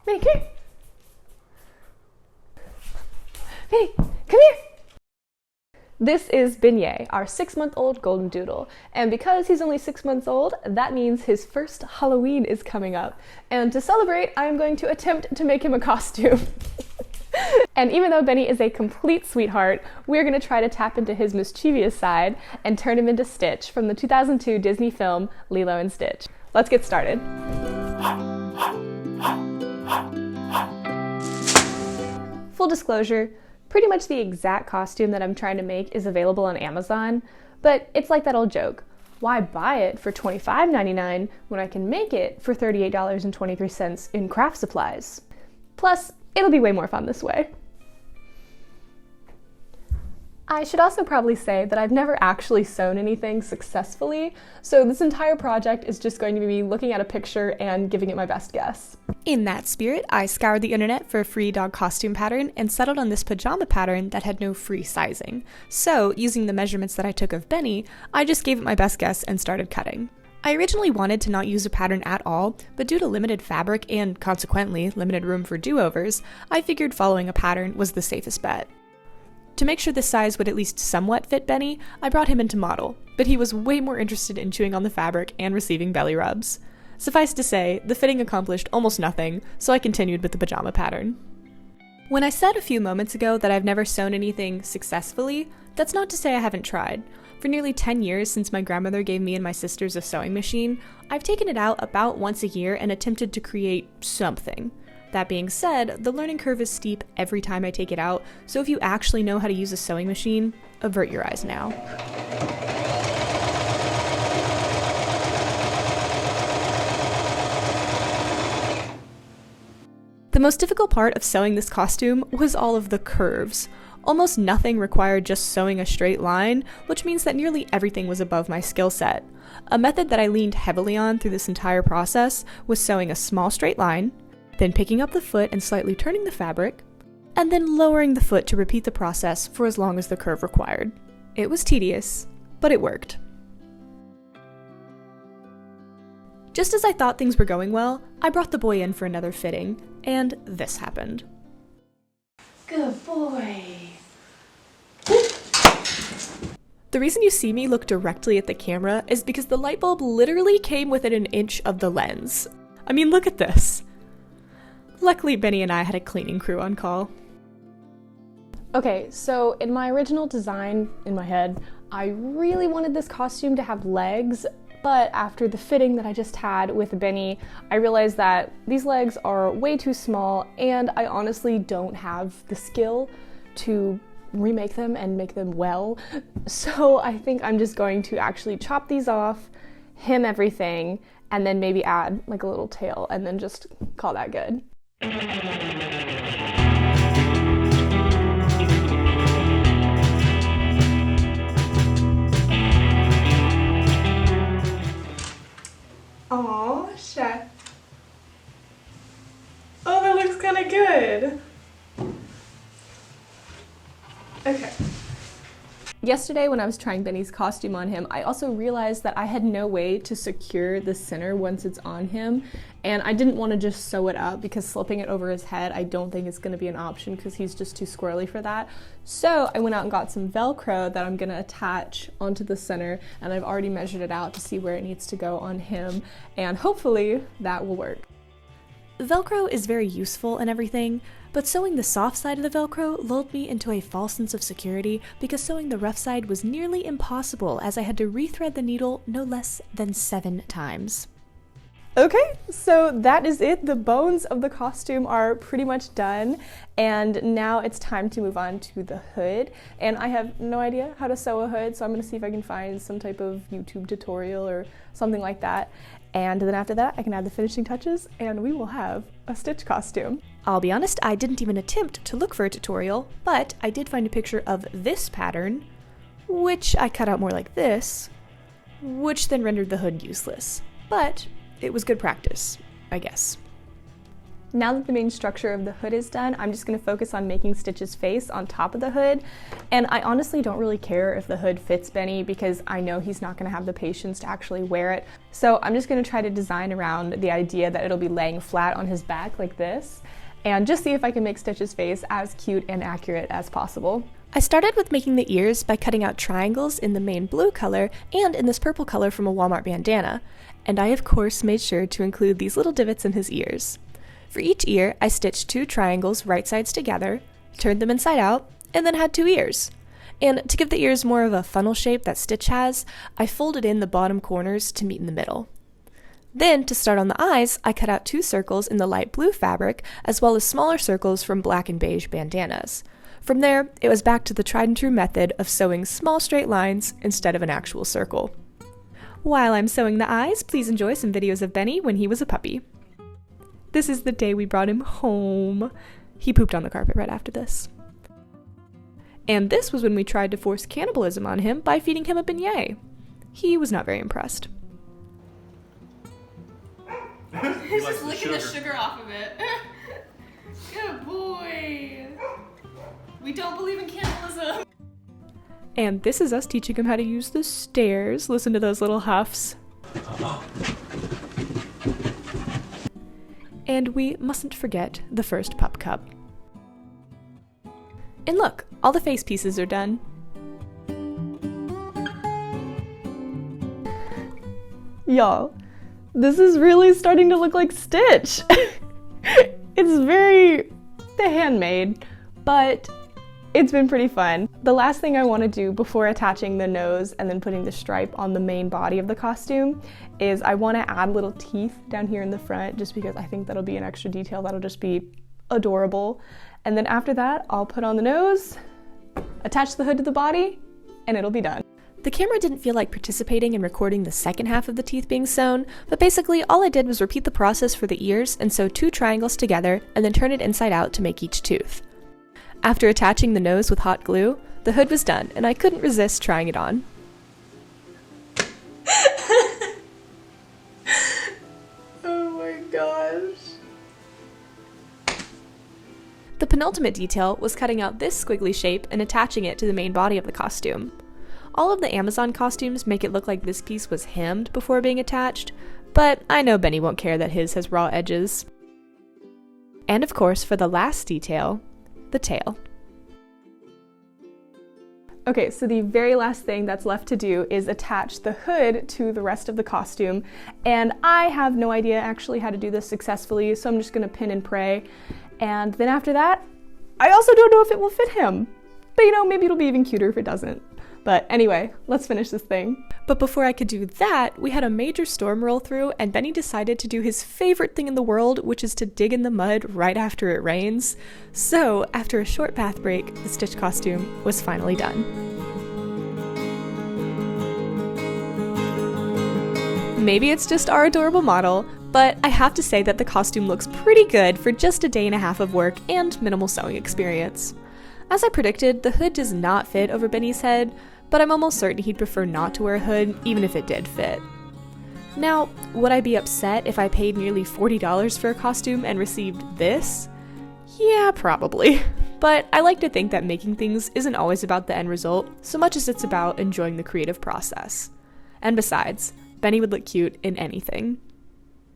Vinny, come here. Vinny, come here. This is Beignet, our 6-month-old Goldendoodle, and because he's only 6 months old, that means his first Halloween is coming up. And to celebrate, I'm going to attempt to make him a costume. And even though Benny is a complete sweetheart, we're going to try to tap into his mischievous side and turn him into Stitch from the 2002 Disney film Lilo and Stitch. Let's get started. Full disclosure, pretty much the exact costume that I'm trying to make is available on Amazon, but it's like that old joke. Why buy it for $25.99 when I can make it for $38.23 in craft supplies? Plus, it'll be way more fun this way. I should also probably say that I've never actually sewn anything successfully, so this entire project is just going to be me looking at a picture and giving it my best guess. In that spirit, I scoured the internet for a free dog costume pattern and settled on this pajama pattern that had no free sizing. So, using the measurements that I took of Benny, I just gave it my best guess and started cutting. I originally wanted to not use a pattern at all, but due to limited fabric and, consequently, limited room for do-overs, I figured following a pattern was the safest bet. To make sure this size would at least somewhat fit Benny, I brought him into model, but he was way more interested in chewing on the fabric and receiving belly rubs. Suffice to say, the fitting accomplished almost nothing, so I continued with the pajama pattern. When I said a few moments ago that I've never sewn anything successfully, that's not to say I haven't tried. For nearly 10 years since my grandmother gave me and my sisters a sewing machine, I've taken it out about once a year and attempted to create something. That being said, the learning curve is steep every time I take it out, so if you actually know how to use a sewing machine, avert your eyes now. The most difficult part of sewing this costume was all of the curves. Almost nothing required just sewing a straight line, which means that nearly everything was above my skill set. A method that I leaned heavily on through this entire process was sewing a small straight line, then picking up the foot and slightly turning the fabric, and then lowering the foot to repeat the process for as long as the curve required. It was tedious, but it worked. Just as I thought things were going well, I brought the boy in for another fitting, and this happened. Good boy. The reason you see me look directly at the camera is because the light bulb literally came within an inch of the lens. I mean, look at this. Luckily, Benny and I had a cleaning crew on call. Okay, so in my original design, in my head, I really wanted this costume to have legs, but after the fitting that I just had with Benny, I realized that these legs are way too small, and I honestly don't have the skill to remake them and make them well. So I think I'm just going to actually chop these off, hem everything, and then maybe add like a little tail, and then just call that good. Aw, chef. Oh, that looks kind of good. Okay. Yesterday when I was trying Benny's costume on him, I also realized that I had no way to secure the center once it's on him, and I didn't want to just sew it up because slipping it over his head I don't think is going to be an option because he's just too squirrely for that. So I went out and got some Velcro that I'm going to attach onto the center, and I've already measured it out to see where it needs to go on him, and hopefully that will work. Velcro is very useful and everything, but sewing the soft side of the Velcro lulled me into a false sense of security because sewing the rough side was nearly impossible as I had to rethread the needle no less than 7 times. Okay, so that is it. The bones of the costume are pretty much done, and now it's time to move on to the hood. And I have no idea how to sew a hood, so I'm going to see if I can find some type of YouTube tutorial or something like that. And then after that, I can add the finishing touches, and we will have a Stitch costume. I'll be honest, I didn't even attempt to look for a tutorial, but I did find a picture of this pattern, which I cut out more like this, which then rendered the hood useless. But it was good practice, I guess. Now that the main structure of the hood is done, I'm just going to focus on making Stitch's face on top of the hood. And I honestly don't really care if the hood fits Benny because I know he's not going to have the patience to actually wear it. So I'm just going to try to design around the idea that it'll be laying flat on his back like this, and just see if I can make Stitch's face as cute and accurate as possible. I started with making the ears by cutting out triangles in the main blue color and in this purple color from a Walmart bandana. And I of course made sure to include these little divots in his ears. For each ear, I stitched 2 triangles right sides together, turned them inside out, and then had 2 ears. And to give the ears more of a funnel shape that Stitch has, I folded in the bottom corners to meet in the middle. Then, to start on the eyes, I cut out 2 circles in the light blue fabric, as well as smaller circles from black and beige bandanas. From there, it was back to the tried and true method of sewing small straight lines instead of an actual circle. While I'm sewing the eyes, please enjoy some videos of Benny when he was a puppy. This is the day we brought him home. He pooped on the carpet right after this. And this was when we tried to force cannibalism on him by feeding him a beignet. He was not very impressed. He's just licking the sugar off of it. Good boy. We don't believe in cannibalism. And this is us teaching him how to use the stairs. Listen to those little huffs. And we mustn't forget the first pup cup. And look, all the face pieces are done. Y'all, this is really starting to look like Stitch. It's very handmade, but it's been pretty fun. The last thing I want to do before attaching the nose and then putting the stripe on the main body of the costume is I want to add little teeth down here in the front, just because I think that'll be an extra detail that'll just be adorable. And then after that, I'll put on the nose, attach the hood to the body, and it'll be done. The camera didn't feel like participating in recording the second half of the teeth being sewn, but basically all I did was repeat the process for the ears and sew 2 triangles together and then turn it inside out to make each tooth. After attaching the nose with hot glue, the hood was done, and I couldn't resist trying it on. Oh my gosh. The penultimate detail was cutting out this squiggly shape and attaching it to the main body of the costume. All of the Amazon costumes make it look like this piece was hemmed before being attached, but I know Benny won't care that his has raw edges. And of course, for the last detail, the tail. Okay, so the very last thing that's left to do is attach the hood to the rest of the costume, and I have no idea actually how to do this successfully, so I'm just gonna pin and pray. And then after that, I also don't know if it will fit him. But you know, maybe it'll be even cuter if it doesn't. But anyway, let's finish this thing. But before I could do that, we had a major storm roll through, and Benny decided to do his favorite thing in the world, which is to dig in the mud right after it rains. So, after a short bath break, the Stitch costume was finally done. Maybe it's just our adorable model, but I have to say that the costume looks pretty good for just a day and a half of work and minimal sewing experience. As I predicted, the hood does not fit over Benny's head, but I'm almost certain he'd prefer not to wear a hood, even if it did fit. Now, would I be upset if I paid nearly $40 for a costume and received this? Yeah, probably. But I like to think that making things isn't always about the end result, so much as it's about enjoying the creative process. And besides, Benny would look cute in anything.